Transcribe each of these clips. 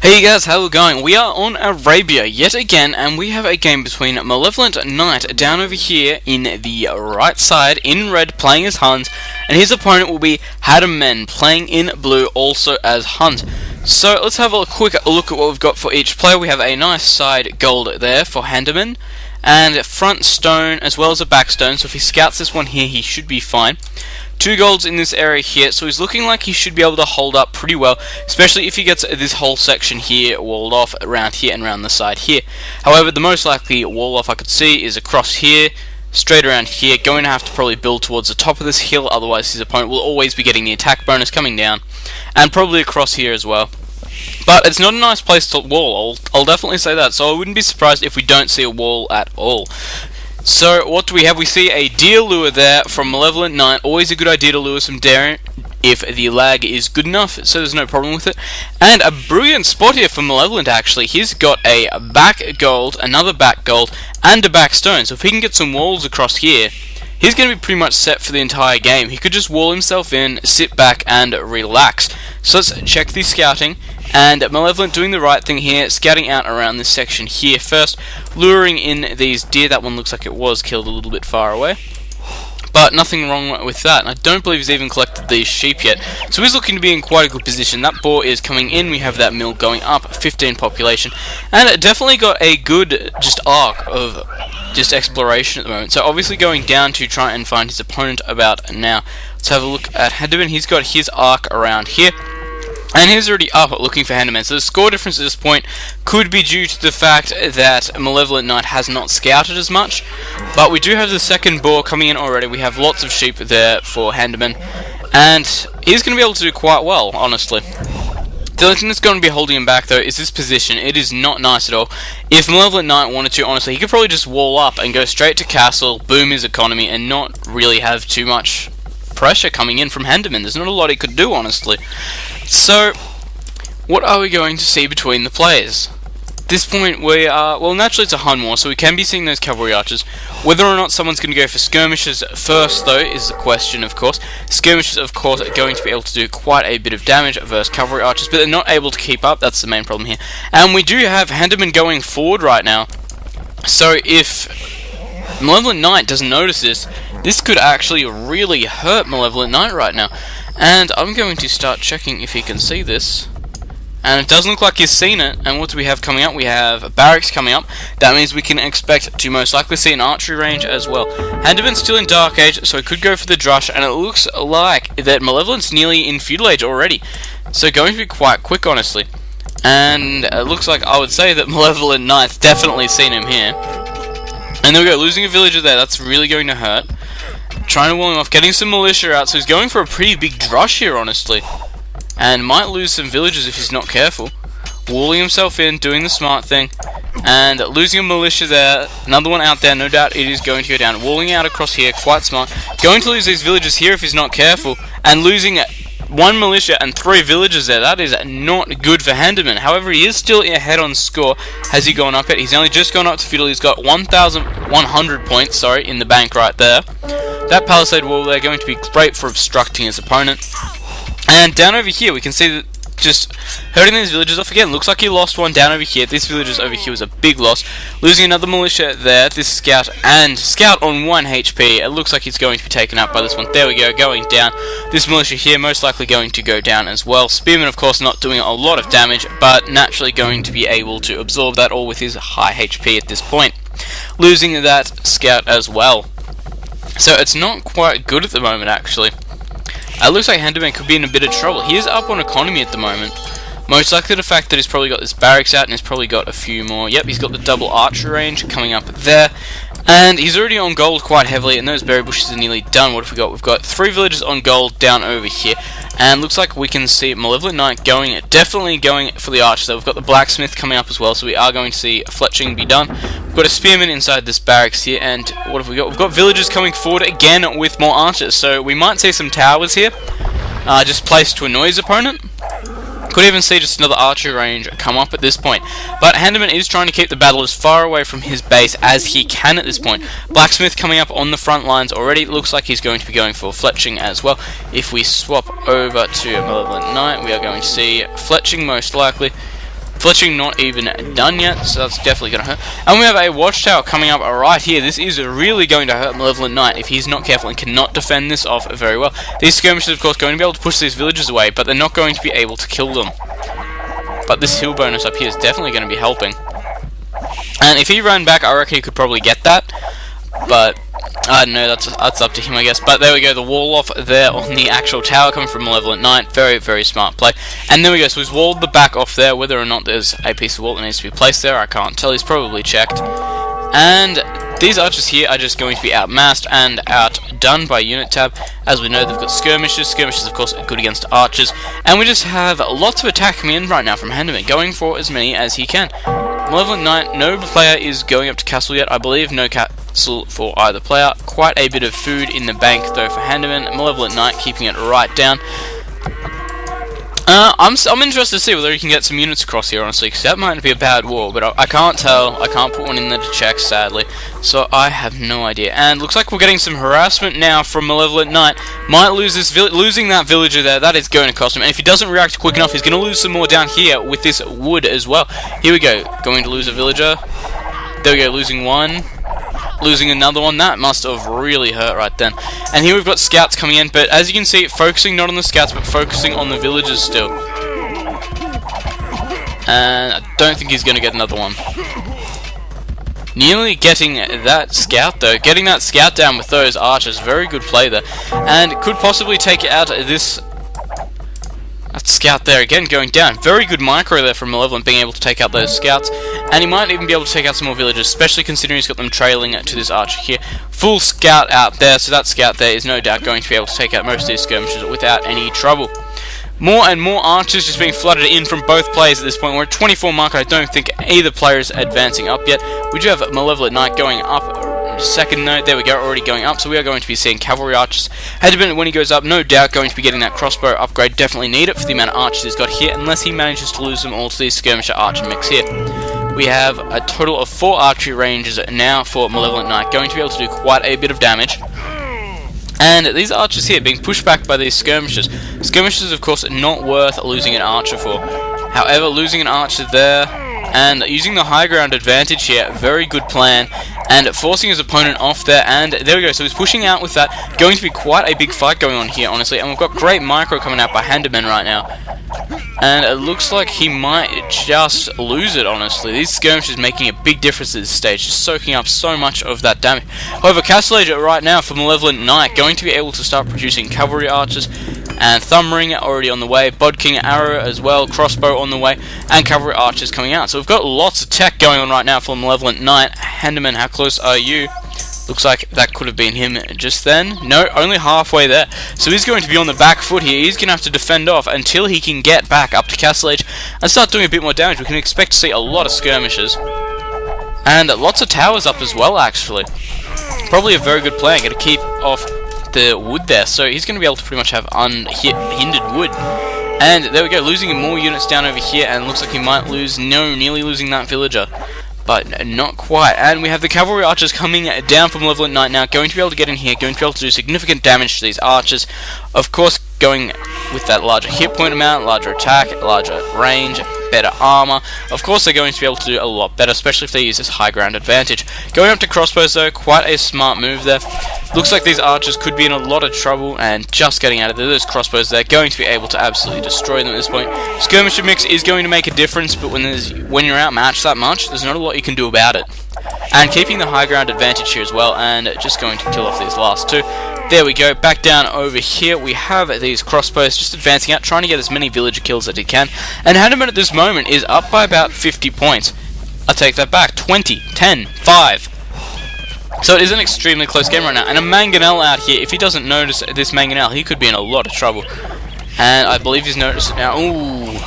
Hey guys, how are we going? We are on Arabia yet again, and we have a game between MalevolentNight down over here in the right side in red playing as Huns, and his opponent will be hademen playing in blue also as Huns. So let's have a quick look at what we've got for each player. We have a nice side gold there for hademen, and front stone as well as a back stone, so if he scouts this one here he should be fine. 2 golds in this area here, so he's looking like he should be able to hold up pretty well, especially if he gets this whole section here walled off around here and around the side here. However, the most likely wall off I could see is across here, straight around here, going to have to probably build towards the top of this hill, otherwise his opponent will always be getting the attack bonus coming down, and probably across here as well. But it's not a nice place to wall, I'll definitely say that, so I wouldn't be surprised if we don't see a wall at all. So what do we have? We see a deer lure there from MalevolentNight. Always a good idea to lure some deer if the lag is good enough, so there's no problem with it. And a brilliant spot here for Malevolent actually. He's got a back gold, another back gold, and a back stone. So if he can get some walls across here, he's going to be pretty much set for the entire game. He could just wall himself in, sit back, and relax. So let's check the scouting. And Malevolent doing the right thing here, scouting out around this section here first, luring in these deer. That one looks like it was killed a little bit far away, but nothing wrong with that. And I don't believe he's even collected these sheep yet, so he's looking to be in quite a good position. That boar is coming in, we have that mill going up, 15 population, and it definitely got a good arc of just exploration at the moment. So obviously going down to try and find his opponent about now. Let's have a look at hademen. He's got his arc around here, and he's already up looking for hademen. So the score difference at this point could be due to the fact that MalevolentNight has not scouted as much. But we do have the second boar coming in already. We have lots of sheep there for hademen, and he's going to be able to do quite well, honestly. The only thing that's going to be holding him back, though, is this position. It is not nice at all. If MalevolentNight wanted to, honestly, he could probably just wall up and go straight to castle, boom his economy, and not really have too much pressure coming in from hademen. There's not a lot he could do, honestly. So, what are we going to see between the players? At this point, we are, well, naturally it's a Hun war, so we can be seeing those cavalry archers. Whether or not someone's going to go for skirmishes first, though, is the question, of course. Skirmishes, of course, are going to be able to do quite a bit of damage versus cavalry archers, but they're not able to keep up. That's the main problem here. And we do have hademen going forward right now. So, if MalevolentNight doesn't notice this, this could actually really hurt MalevolentNight right now. And I'm going to start checking if he can see this. And it doesn't look like he's seen it. And what do we have coming up? We have a barracks coming up. That means we can expect to most likely see an archery range as well. hademen's still in Dark Age, so he could go for the Drush. And it looks like that Malevolent's nearly in Feudal Age already. So going to be quite quick, honestly. And it looks like I would say that MalevolentNight's definitely seen him here. And there we go, losing a villager there. That's really going to hurt. Trying to wall him off, getting some militia out, so he's going for a pretty big drush here, honestly. And might lose some villagers if he's not careful. Walling himself in, doing the smart thing, and losing a militia there. Another one out there, no doubt it is going to go down. Walling out across here, quite smart. Going to lose these villagers here if he's not careful, and losing 1 militia and 3 villagers there. That is not good for hademen. However, he is still ahead on score. Has he gone up yet? He's only just gone up to feudal. He's got 1,100 points, in the bank right there. That palisade wall there going to be great for obstructing his opponent. And down over here we can see that just hurting these villagers off again. Looks like he lost one down over here. This villagers over here was a big loss. Losing another militia there. This scout on 1 HP. It looks like he's going to be taken out by this one. There we go, going down. This militia here most likely going to go down as well. Spearman, of course, not doing a lot of damage, but naturally going to be able to absorb that all with his high HP at this point. Losing that scout as well. So it's not quite good at the moment, actually. It looks like hademen could be in a bit of trouble. He is up on economy at the moment. Most likely the fact that he's probably got this barracks out and he's probably got a few more. Yep, he's got the double archer range coming up there. And he's already on gold quite heavily, and those berry bushes are nearly done. What have we got? We've got 3 villagers on gold down over here. And looks like we can see MalevolentNight definitely going for the archer. So we've got the blacksmith coming up as well, so we are going to see fletching be done. We've got a spearman inside this barracks here, and what have we got? We've got villagers coming forward again with more archers. So we might see some towers here, just placed to annoy his opponent. Could even see just another archery range come up at this point. But hademen is trying to keep the battle as far away from his base as he can at this point. Blacksmith coming up on the front lines already. Looks like he's going to be going for fletching as well. If we swap over to MalevolentNight, we are going to see fletching most likely. Fletching not even done yet, so that's definitely going to hurt. And we have a watchtower coming up right here. This is really going to hurt MalevolentNight if he's not careful and cannot defend this off very well. These skirmishers, of course, going to be able to push these villagers away, but they're not going to be able to kill them. But this hill bonus up here is definitely going to be helping. And if he ran back, I reckon he could probably get that. But I don't know, that's up to him, I guess. But there we go, the wall off there on the actual tower coming from MalevolentNight. Very, very smart play. And there we go, so he's walled the back off there. Whether or not there's a piece of wall that needs to be placed there, I can't tell. He's probably checked. And these archers here are just going to be outmassed and outdone by unit tab. As we know, they've got skirmishers. Skirmishers, of course, are good against archers. And we just have lots of attack coming in right now from hademen, going for as many as he can. MalevolentNight, no player is going up to castle yet, I believe. No castle for either player. Quite a bit of food in the bank, though, for hademen. MalevolentNight keeping it right down. I'm interested to see whether he can get some units across here, honestly, because that might be a bad war, but I can't tell. I can't put one in there to check, sadly, so I have no idea. And looks like we're getting some harassment now from MalevolentNight. Might lose this losing that villager there. That is going to cost him, and if he doesn't react quick enough, he's going to lose some more down here with this wood as well. Here we go, going to lose a villager. There we go, losing one. Losing another one. That must have really hurt right then. And here we've got scouts coming in, but as you can see, focusing not on the scouts, but focusing on the villagers still. And I don't think he's going to get another one. Nearly getting that scout, though. Getting that scout down with those archers. Very good play there. And could possibly take out this... That scout there again going down. Very good micro there from Malevolent, being able to take out those scouts. And he might even be able to take out some more villagers, especially considering he's got them trailing to this archer here. Full scout out there, so that scout there is no doubt going to be able to take out most of these skirmishers without any trouble. More and more archers just being flooded in from both players at this point. We're at 24 mark. I don't think either player is advancing up yet. We do have MalevolentNight going up. Second note, there we go, already going up, so we are going to be seeing cavalry archers. hademen, when he goes up, no doubt going to be getting that crossbow upgrade. Definitely need it for the amount of archers he's got here, unless he manages to lose them all to these skirmisher archer mix here. We have a total of 4 archery ranges now for MalevolentNight, going to be able to do quite a bit of damage. And these archers here being pushed back by these skirmishers. Skirmishers, of course, not worth losing an archer for. However, losing an archer there and using the high ground advantage here, very good plan, and forcing his opponent off there, and there we go, so he's pushing out with that. Going to be quite a big fight going on here, honestly, and we've got great micro coming out by hademen right now. And it looks like he might just lose it, honestly. These skirmishes making a big difference at this stage, just soaking up so much of that damage. However, Castle Age right now for MalevolentNight, going to be able to start producing cavalry archers, and Thumb Ring already on the way, Bod King Arrow as well, Crossbow on the way, and cavalry archers coming out. So we've got lots of tech going on right now for MalevolentNight. hademen, how close are you? Looks like that could have been him just then. No, only halfway there. So he's going to be on the back foot here. He's going to have to defend off until he can get back up to Castle Age and start doing a bit more damage. We can expect to see a lot of skirmishes. And lots of towers up as well, actually. Probably a very good play. I'm going to keep off the wood there. So he's going to be able to pretty much have unhindered wood. And there we go, losing more units down over here. And looks like he might lose, no, nearly losing that villager. But not quite. And we have the cavalry archers coming down from MalevolentNight now, going to be able to get in here, going to be able to do significant damage to these archers. Of course, going with that larger hit point amount, larger attack, larger range, better armor. Of course, they're going to be able to do a lot better, especially if they use this high ground advantage. Going up to crossbows, though, quite a smart move there. Looks like these archers could be in a lot of trouble, and just getting out of there, those crossbows, they're going to be able to absolutely destroy them at this point. Skirmisher mix is going to make a difference, but when you're outmatched that much, there's not a lot you can do about it. And keeping the high ground advantage here as well, and just going to kill off these last two. There we go, back down over here, we have these crossbows just advancing out, trying to get as many villager kills as he can. And hademen at this moment is up by about 50 points. I take that back, 20, 10, 5. So it is an extremely close game right now. And a mangonel out here, if he doesn't notice this mangonel, he could be in a lot of trouble. And I believe he's noticed it now. Ooh.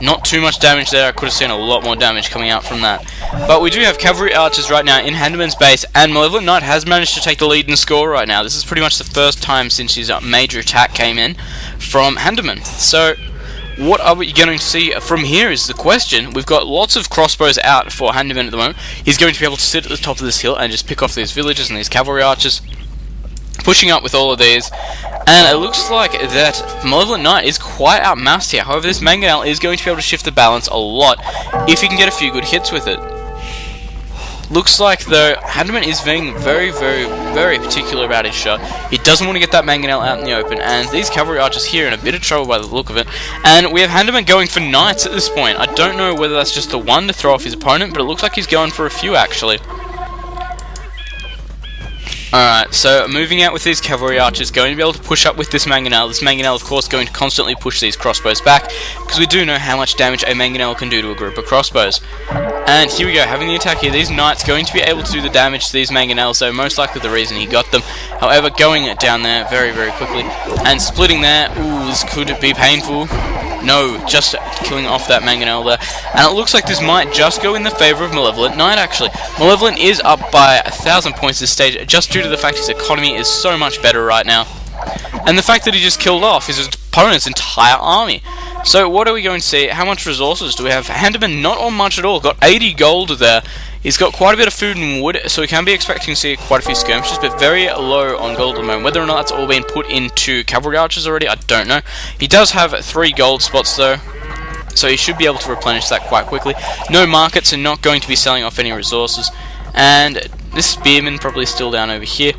Not too much damage there. I could have seen a lot more damage coming out from that. But we do have cavalry archers right now in hademen's base, and MalevolentNight has managed to take the lead in score right now. This is pretty much the first time since his major attack came in from hademen. So what are we going to see from here is the question. We've got lots of crossbows out for hademen at the moment. He's going to be able to sit at the top of this hill and just pick off these villagers and these cavalry archers. Pushing up with all of these, And it looks like that MalevolentNight is quite outmassed here. However, this Mangonel is going to be able to shift the balance a lot if he can get a few good hits with it. Looks like, though, hademen is being very, very, very particular about his shot. He doesn't want to get that Mangonel out in the open, and these cavalry archers here are in a bit of trouble by the look of it. And we have hademen going for knights at this point. I don't know whether that's just the one to throw off his opponent, but it looks like he's going for a few, actually. Alright, so moving out with these cavalry archers, going to be able to push up with this Mangonel. This Mangonel, of course, going to constantly push these crossbows back, because we do know how much damage a Mangonel can do to a group of crossbows. And here we go, having the attack here. These knights going to be able to do the damage to these Mangonels, so most likely the reason he got them. However, going down there very, very quickly, and splitting there, ooh, this could be painful. No, just killing off that Mangonel there. And it looks like this might just go in the favour of MalevolentNight, actually. Malevolent is up by 1,000 points this stage, just due to the fact his economy is so much better right now. And the fact that he just killed off his opponent's entire army. So what are we going to see? How much resources do we have? hademen not on much at all. Got 80 gold there. He's got quite a bit of food and wood, so we can be expecting to see quite a few skirmishes, but very low on gold at the moment. Whether or not that's all been put into cavalry archers already, I don't know. He does have 3 gold spots though, so he should be able to replenish that quite quickly. No markets, and not going to be selling off any resources. And this spearman probably still down over here.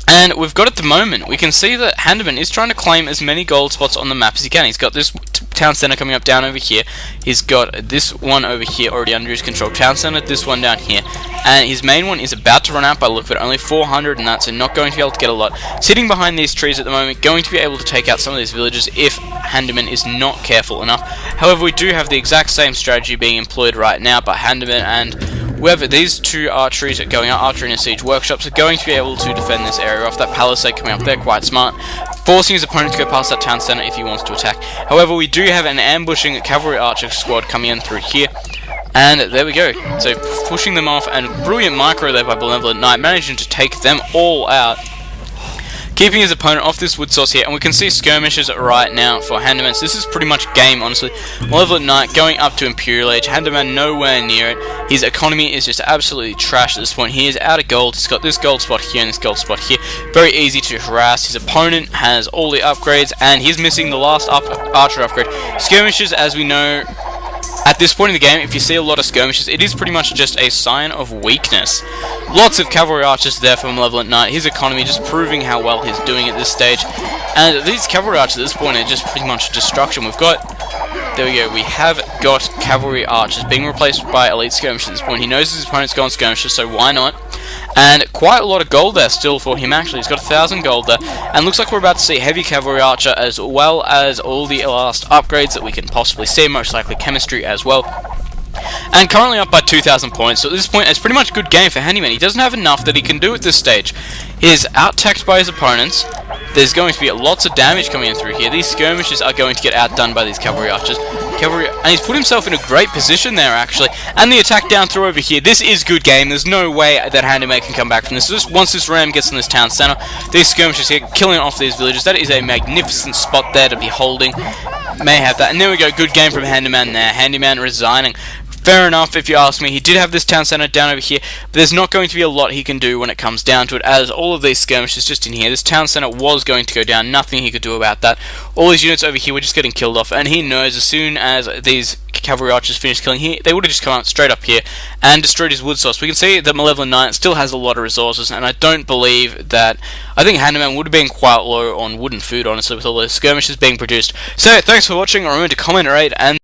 And we've got at the moment, we can see that hademen is trying to claim as many gold spots on the map as he can. He's got this town centre coming up down over here. He's got this one over here already under his control. Town centre, this one down here. And his main one is about to run out by the look of it. Only 400 and that, so not going to be able to get a lot. Sitting behind these trees at the moment, going to be able to take out some of these villages if hademen is not careful enough. However, we do have the exact same strategy being employed right now by hademen, and whoever these two archeries are going out, archery and siege workshops, are going to be able to defend this area off. That palisade coming up there, quite smart, forcing his opponent to go past that town centre if he wants to attack. However, we do have an ambushing cavalry archer squad coming in through here, and there we go. So pushing them off, and brilliant micro there by MalevolentNight, managing to take them all out, keeping his opponent off this wood source here. And we can see skirmishes right now for hademen. So this is pretty much game, honestly. MalevolentNight going up to Imperial Age, hademen nowhere near it. His economy is just absolutely trash at this point. He is out of gold. He's got this gold spot here and this gold spot here. Very easy to harass. His opponent has all the upgrades, and he's missing the last archer upgrade. Skirmishes, as we know, at this point in the game, if you see a lot of skirmishes, it is pretty much just a sign of weakness. Lots of cavalry archers there for MalevolentNight. His economy just proving how well he's doing at this stage. And these cavalry archers at this point are just pretty much destruction. We've got, there we go, we have got cavalry archers being replaced by elite skirmishers at this point. He knows his opponent's gone skirmishers, so why not? And quite a lot of gold there still for him, actually. He's got 1,000 gold there. And looks like we're about to see heavy cavalry archer, as well as all the last upgrades that we can possibly see, most likely chemistry as well. And currently up by 2,000 points, so at this point it's pretty much a good game for hademen. He doesn't have enough that he can do at this stage. He is out-teched by his opponents. There's going to be lots of damage coming in through here. These skirmishes are going to get outdone by these cavalry archers. And he's put himself in a great position there, actually. And the attack down through over here. This is good game. There's no way that hademen can come back from this. Just once this ram gets in this town centre, these skirmishes here killing off these villages. That is a magnificent spot there to be holding. May have that. And there we go. Good game from hademen there. hademen resigning. Fair enough, if you ask me. He did have this town centre down over here, but there's not going to be a lot he can do when it comes down to it, as all of these skirmishes just in here. This town centre was going to go down, nothing he could do about that. All his units over here were just getting killed off, and he knows as soon as these cavalry archers finished killing here, they would have just come out straight up here and destroyed his wood source. We can see that MalevolentNight still has a lot of resources, and I don't believe that, I think hademen would have been quite low on wood and food, honestly, with all those skirmishes being produced. So, thanks for watching. Remember to comment, rate, and